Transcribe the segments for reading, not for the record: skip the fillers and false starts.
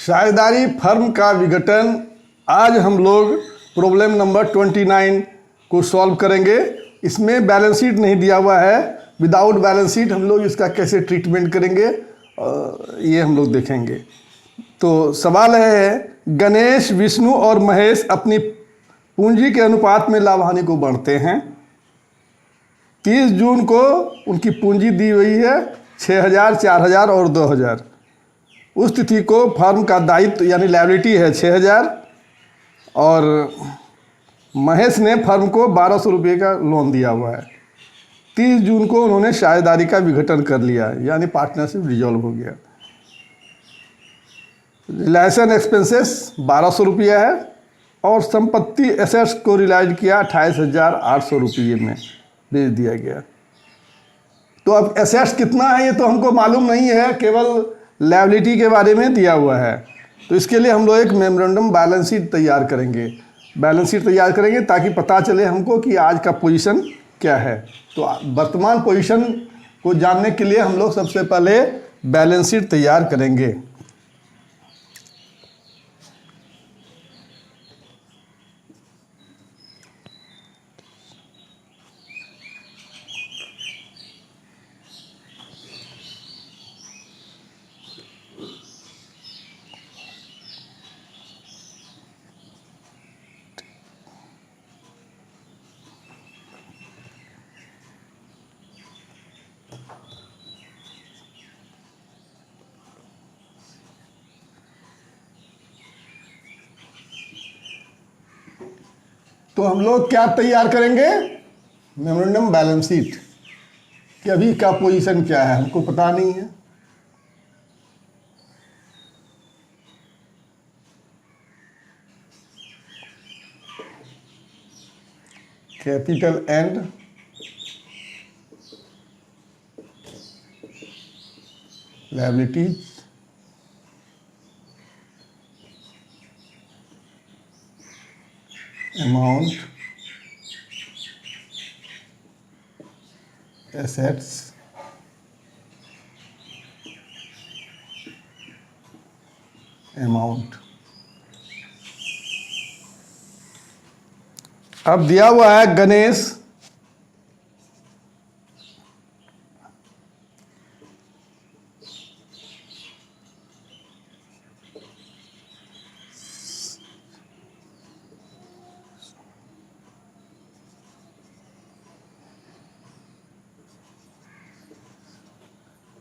साझेदारी फर्म का विघटन। आज हम लोग प्रॉब्लम नंबर 29 को सॉल्व करेंगे। इसमें बैलेंस शीट नहीं दिया हुआ है। विदाउट बैलेंस शीट हम लोग इसका कैसे ट्रीटमेंट करेंगे ये हम लोग देखेंगे। तो सवाल है, गणेश, विष्णु और महेश अपनी पूंजी के अनुपात में लाभ हानि को बांटते हैं। 30 जून को उनकी पूंजी दी हुई है 6,000, 4,000 और 2,000। उस तिथि को फर्म का दायित्व यानी लायबिलिटी है 6,000 और महेश ने फर्म को 1,200 रुपये का लोन दिया हुआ है। 30 जून को उन्होंने साझेदारी का विघटन कर लिया यानी पार्टनरशिप डिजॉल्व हो गया। रिलायसन एक्सपेंसेस 1,200 रुपया है और संपत्ति एसेट्स को रिलाइज किया 28,800 रुपये में बेच दिया गया। तो अब एसेट्स कितना है ये तो हमको मालूम नहीं है, केवल लायबिलिटी के बारे में दिया हुआ है। तो इसके लिए हम लोग एक मेमोरेंडम बैलेंस शीट तैयार करेंगे। बैलेंस शीट तैयार करेंगे ताकि पता चले हमको कि आज का पोजीशन क्या है। तो वर्तमान पोजीशन को जानने के लिए हम लोग सबसे पहले बैलेंस शीट तैयार करेंगे। तो हम लोग क्या तैयार करेंगे? मेमोरेंडम बैलेंस शीट कि अभी का पोजीशन क्या है हमको पता नहीं है। Capital and liabilities, amount, assets, amount. अब दिया हुआ है गणेश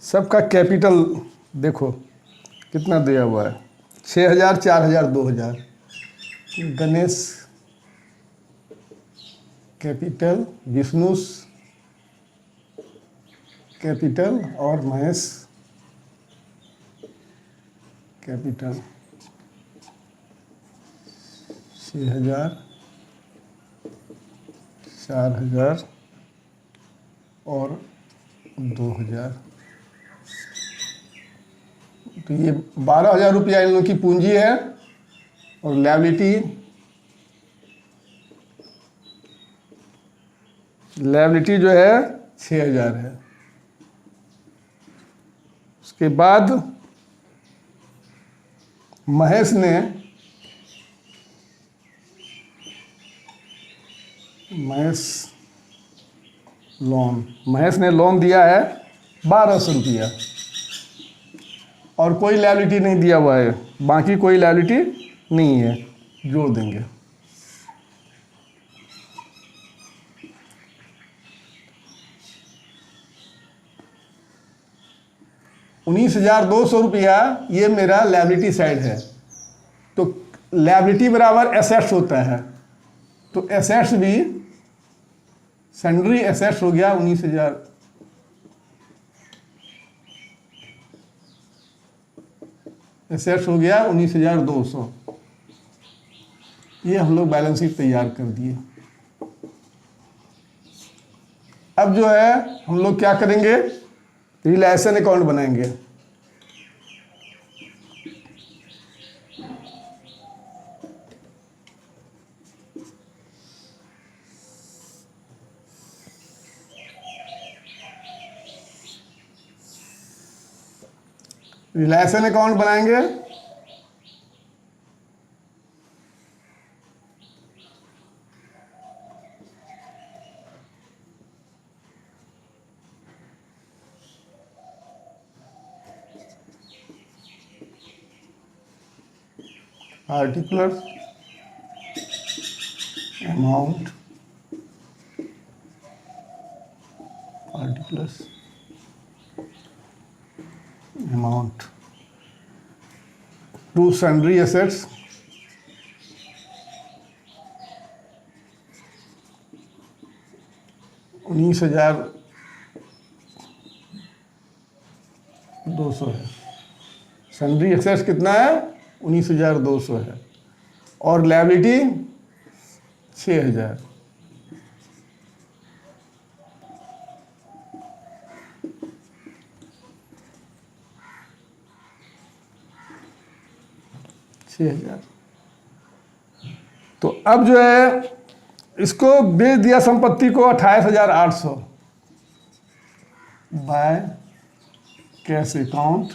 सबका कैपिटल देखो कितना दिया हुआ है 6,000, 4,000, 2,000। गणेश कैपिटल, विष्णु कैपिटल और महेश कैपिटल 6,000, 4,000 और 2,000। तो ये 12,000 रुपया इन लोगों की पूंजी है और लायबिलिटी जो है 6,000 है। उसके बाद महेश ने लोन दिया है 1,200 रुपया और कोई लायबिलिटी नहीं दिया हुआ है, बाकी कोई लायबिलिटी नहीं है, जोड़ देंगे। ₹19,200 ये मेरा लायबिलिटी साइड है। तो लायबिलिटी बराबर एसेट्स होता है, तो एसेट्स भी सन्ड्री एसेट्स हो गया 19,000। एसेट्स हो गया 19,200। ये हम लोग बैलेंस शीट तैयार कर दिए। अब जो है हम लोग क्या करेंगे? रिलेशन अकाउंट बनाएंगे। रिलेशन अकाउंट बनाएंगे particular amount, particular amount to sundry assets $19,200 है। सन्ड्री एक्सेस कितना है? 19,200 है। और लायबिलिटी 6,000। तो अब जो है इसको बेच दिया संपत्ति को 28,800 बाय कैश अकाउंट।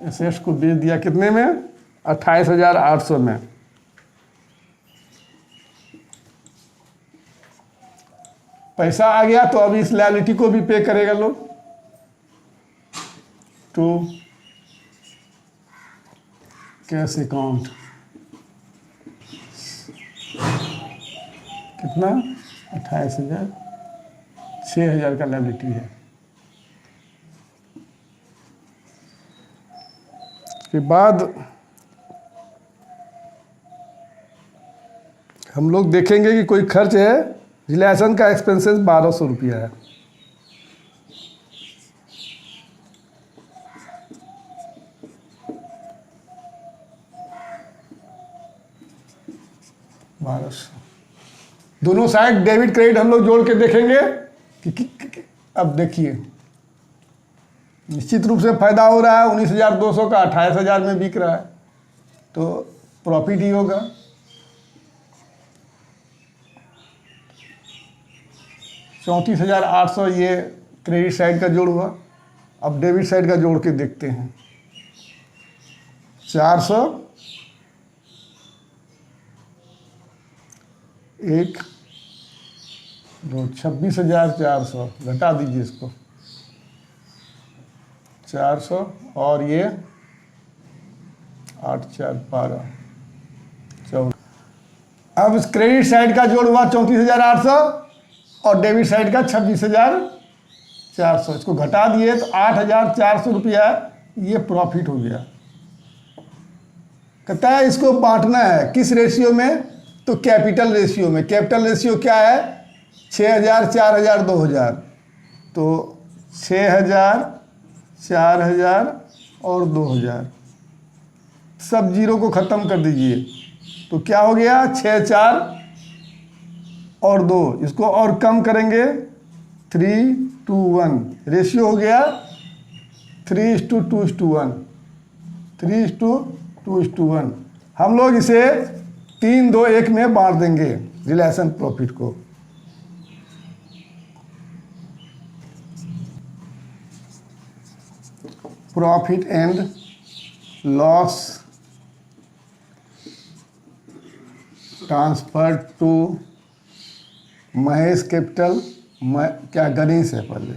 एसेट्स को बेच दिया कितने में? 28,800 में। पैसा आ गया तो अब इस लायबिलिटी को भी पे करेगा लोग। टू कैश अकाउंट कितना? 28,000, 6,000 का लायबिलिटी है। के बाद हम लोग देखेंगे कि कोई खर्च है। रिलेशन का एक्सपेंसेस 1,200 रुपया है। दोनों साइड डेबिट क्रेडिट हम लोग जोड़ के देखेंगे कि अब देखिए निश्चित रूप से फायदा हो रहा है। 19,200 का 28,000 में बिक रहा है तो प्रॉफिट ही होगा। $34,800 ये क्रेडिट साइड का जोड़ हुआ। अब डेबिट साइड का जोड़ के देखते हैं। 400 1 2 26,400 घटा दीजिए इसको। 400 और ये 8 4 12 14। अब इस क्रेडिट साइड का जोड़ हुआ 34,800 और डेबिट साइड का 26,400। इसको घटा दिए तो 8,400 रुपया ये प्रॉफिट हो गया। कहता है इसको बांटना है किस रेशियो में? तो कैपिटल रेशियो में। कैपिटल रेशियो क्या है? 6,000 4,000 2,000। तो 6,000 4,000 और 2,000 सब जीरो को ख़त्म कर दीजिए तो क्या हो गया? 6 4 और 2। इसको और कम करेंगे 3:1 रेशियो हो गया 3:2:1। 3:2:1 हम लोग इसे 3 2 1 में बांट देंगे रिलेशन प्रॉफिट को। Profit and loss transfer to Mahesh capital. क्या गणेश है पहले?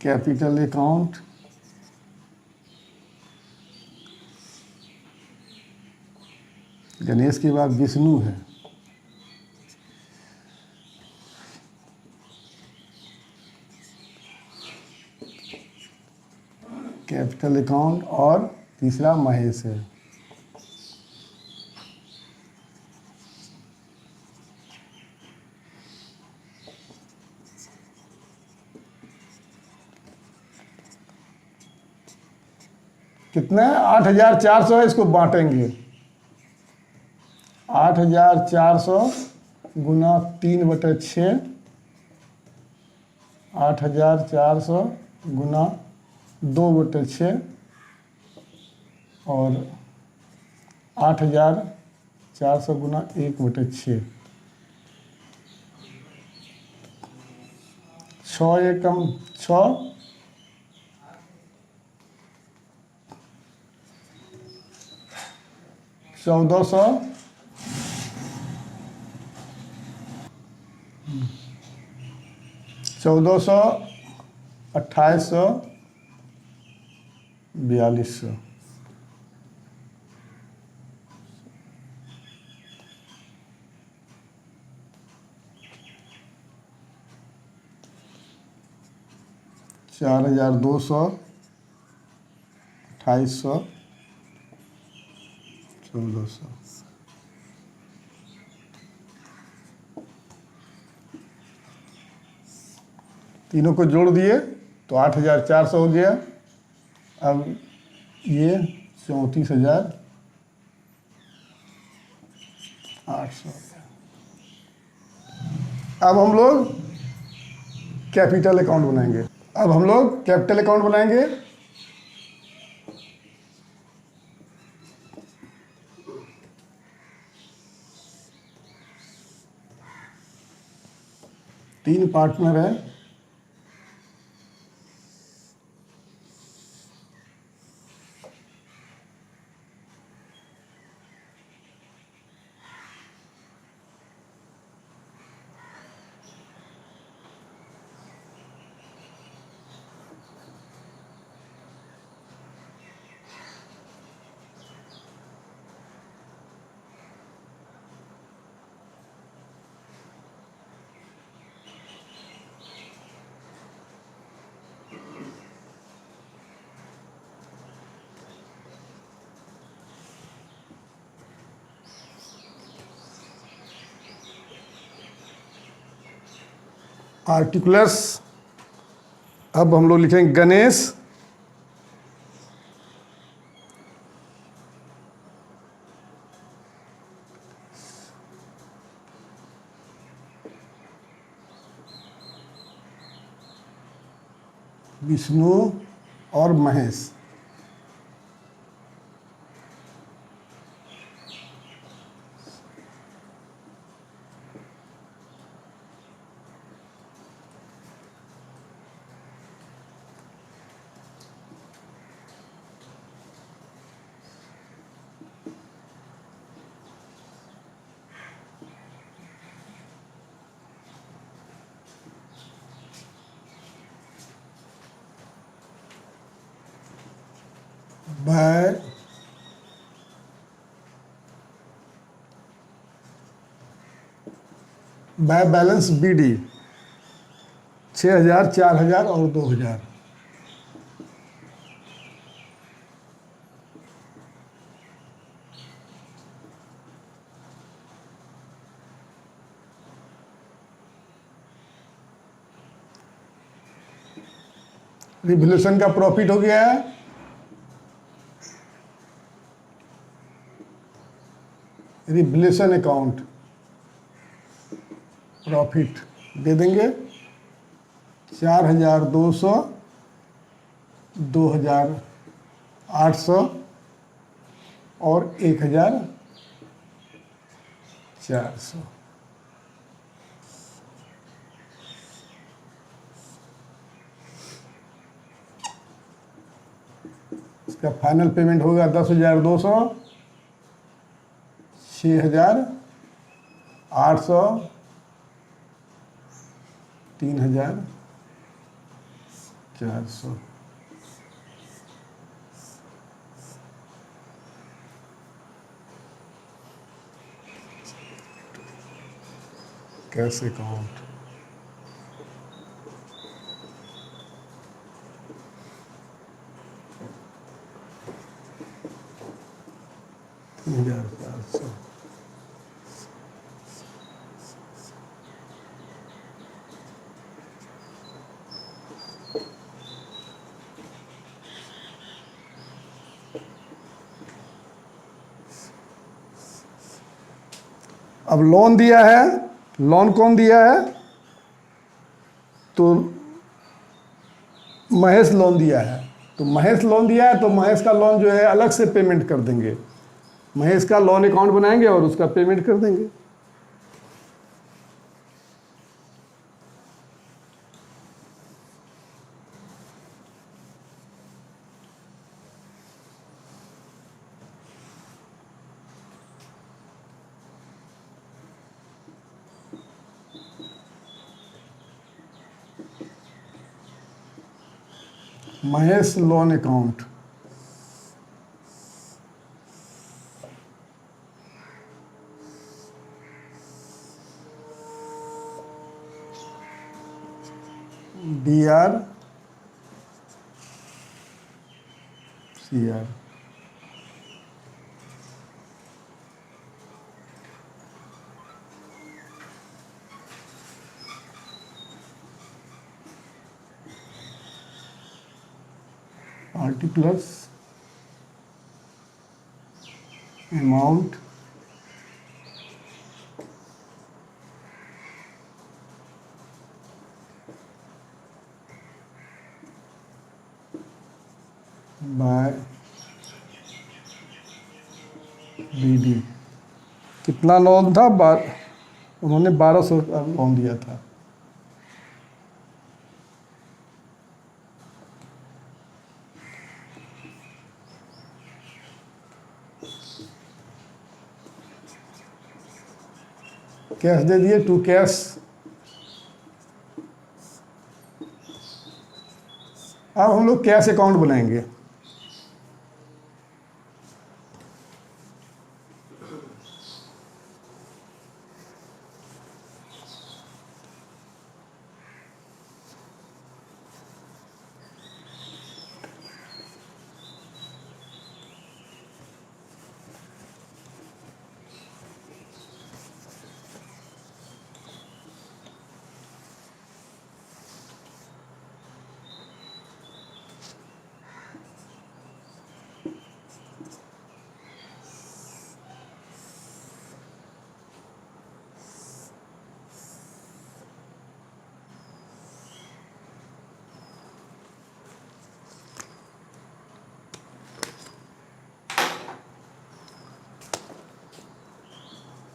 कैपिटल अकाउंट गणेश के बाद विष्णु है। कैपिटल अकाउंट और तीसरा महेश है। कितना है? 8,400 है। इसको बांटेंगे 8,400 गुना 3/6। 8,400 गुना 2/6 और 8,400 गुना 1/6। 6 एकम 6 1,400 1400, 2800, 4200। चार 4200, 2800, 1400। तीनों को जोड़ दिए तो 8400 हो गया। अब ये 34,800 हो गया। अब हम लोग कैपिटल अकाउंट बनाएंगे। अब हम लोग कैपिटल अकाउंट बनाएंगे। तीन पार्टनर है, आर्टिकुलर्स। अब हम लोग लिखेंगे गणेश, विष्णु और महेश। बाय बैलेंस BD 6000, 4000 और 2000। रिवोल्यूशन का प्रॉफिट हो गया है रिवोल्यूशन अकाउंट प्रॉफिट दे देंगे 4200, 2800 और 1400। इसका फाइनल पेमेंट होगा 10,200, 6,800, 3,400। Cash account $3,400। अब लोन दिया है, लोन कौन दिया है? तो महेश लोन दिया है। तो महेश लोन दिया है तो महेश का लोन जो है अलग से पेमेंट कर देंगे। महेश का लोन अकाउंट बनाएंगे और उसका पेमेंट कर देंगे। Mahesh loan account, DR CR, particulars, amount, by BD। कितना लोन था? उन्होंने 1200 का लोन दिया था। कैश दे दिए, टू कैश। अब हम लोग कैश अकाउंट बनाएंगे।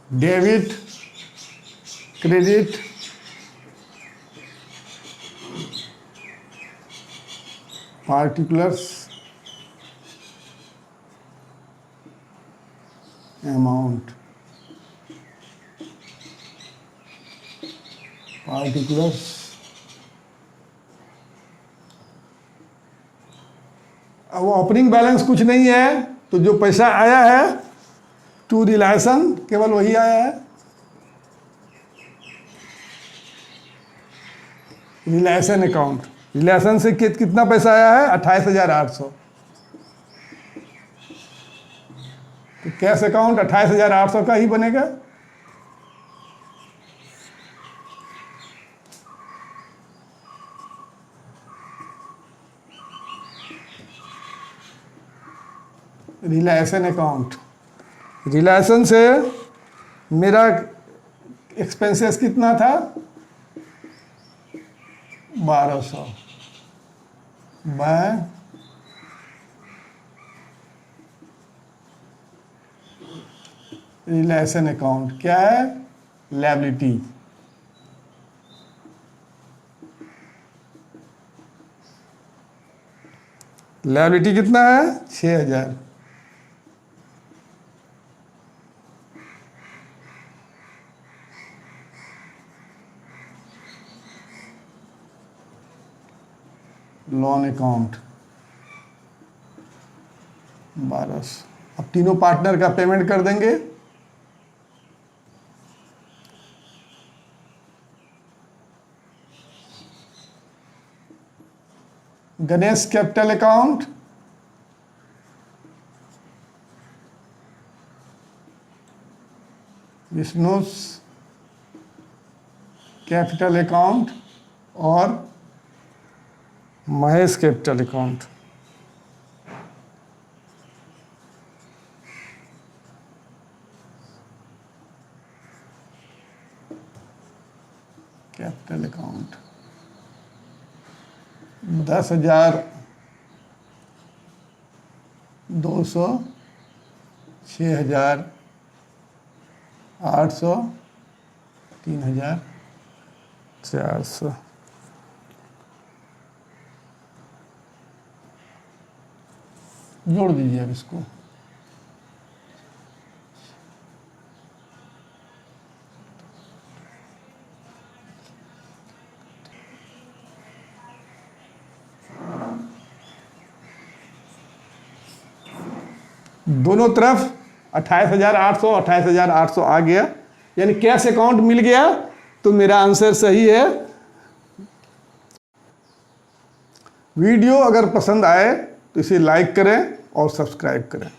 Debit, credit, particulars, amount, particulars, अब ओपनिंग बैलेंस कुछ नहीं है, तो जो पैसा आया है टू रिलेशन केवल वही आया है। रिलेशन अकाउंट, रिलेशन से कितना पैसा आया है? 28,800। तो कैश अकाउंट 28,800 का ही बनेगा। रिलेशन अकाउंट, रिलेशन से मेरा एक्सपेंसेस कितना था? 1200 बाय रिलेशन अकाउंट। क्या है? लायबिलिटी। लायबिलिटी कितना है? 6,000। Loan account 1200। अब तीनों पार्टनर का पेमेंट कर देंगे। Ganesh capital account, Vishnu's capital account और Mahesh capital account. Capital account 10,200, 6,800, 3,400। जोड़ दीजिए अब इसको। दोनों तरफ 28,800 28,800 आ गया, यानी कैश अकाउंट मिल गया, तो मेरा आंसर सही है। वीडियो अगर पसंद आए तो इसे लाइक करें और सब्सक्राइब करें।